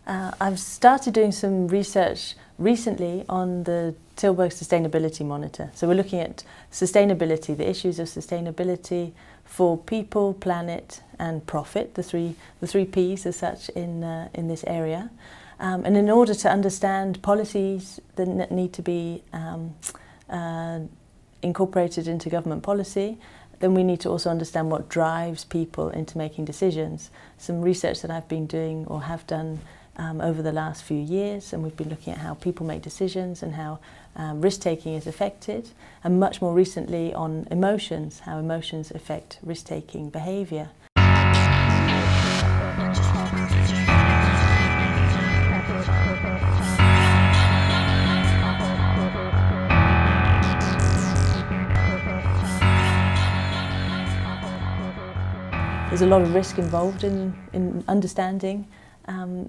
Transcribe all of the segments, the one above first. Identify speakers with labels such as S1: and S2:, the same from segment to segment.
S1: I've started doing some research recently on the Tilburg Sustainability Monitor. So we're looking at sustainability, the issues of sustainability for people, planet and profit, the three P's as such in this area. And in order to understand policies that need to be incorporated into government policy, then we need to also understand what drives people into making decisions. Some research that I've been doing or have done over the last few years, and we've been looking at how people make decisions and how risk-taking is affected, and much more recently on emotions, how emotions affect risk-taking behaviour. There's a lot of risk involved in understanding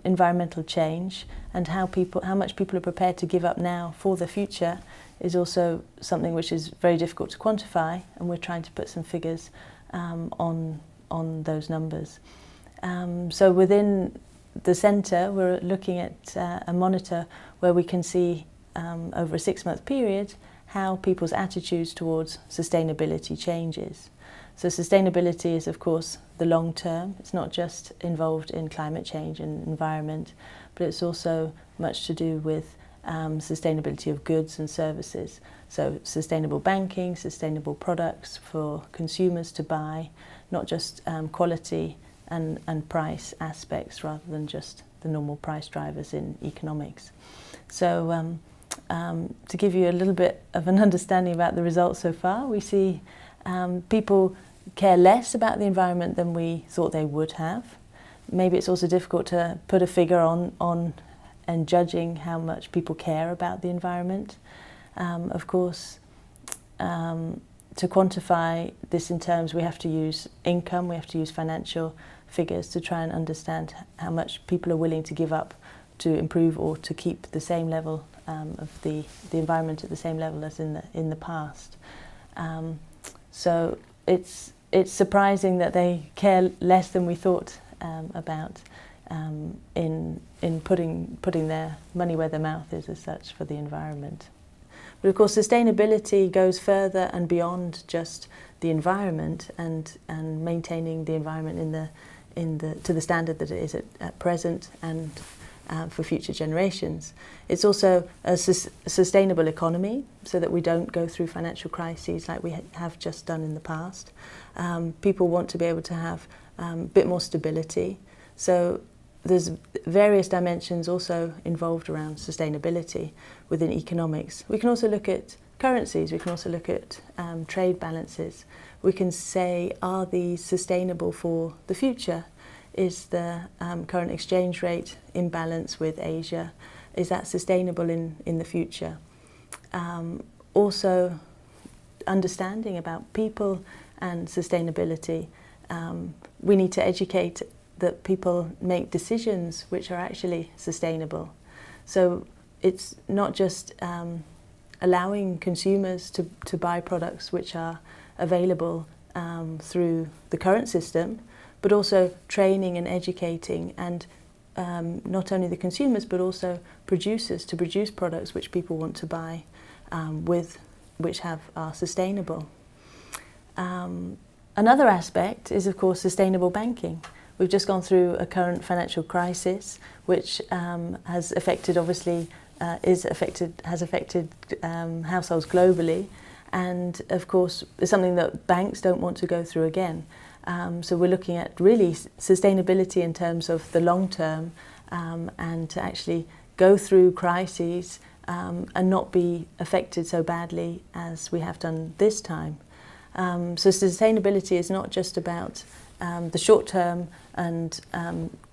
S1: environmental change, and how much people are prepared to give up now for the future is also something which is very difficult to quantify, and we're trying to put some figures on those numbers. So within the centre we're looking at a monitor where we can see over a 6-month period how people's attitudes towards sustainability changes. So sustainability is of course the long term. It's not just involved in climate change and environment, but it's also much to do with sustainability of goods and services. So sustainable banking, sustainable products for consumers to buy, not just quality and price aspects rather than just the normal price drivers in economics. So to give you a little bit of an understanding about the results so far, we see people care less about the environment than we thought they would have. Maybe it's also difficult to put a figure on and judging how much people care about the environment. Of course, to quantify this in terms, we have to use income, we have to use financial figures to try and understand how much people are willing to give up to improve or to keep the same level of the environment at the same level as in the past. So it's surprising that they care less than we thought about in putting their money where their mouth is as such for the environment. But of course sustainability goes further and beyond just the environment and maintaining the environment to the standard that it is at present and for future generations. It's also a sustainable economy, so that we don't go through financial crises like we have just done in the past. People want to be able to have a bit more stability. So there's various dimensions also involved around sustainability within economics. We can also look at currencies, we can also look at trade balances. We can say, are these sustainable for the future? Is the current exchange rate imbalance with Asia, is that sustainable in the future? Also understanding about people and sustainability. We need to educate that people make decisions which are actually sustainable. So it's not just allowing consumers to buy products which are available through the current system, but also training and educating, and not only the consumers but also producers to produce products which people want to buy, which are sustainable. Another aspect is of course sustainable banking. We've just gone through a current financial crisis which has affected has affected households globally, and of course it's something that banks don't want to go through again. So we're looking at really sustainability in terms of the long term, and to actually go through crises and not be affected so badly as we have done this time. So sustainability is not just about the short term and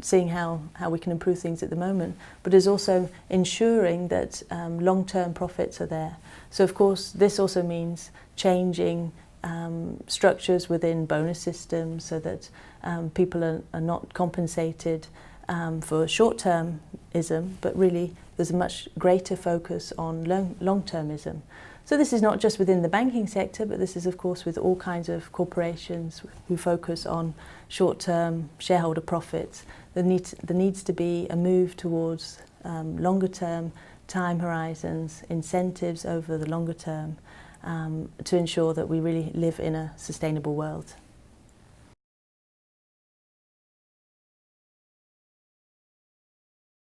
S1: seeing how we can improve things at the moment, but is also ensuring that long-term profits are there. So of course this also means changing structures within bonus systems so that people are not compensated for short-term short-termism, but really there's a much greater focus on long-termism. So this is not just within the banking sector, but this is of course with all kinds of corporations who focus on short-term shareholder profits. There needs to be a move towards longer-term time horizons, incentives over the longer term, to ensure that we really live in a sustainable world.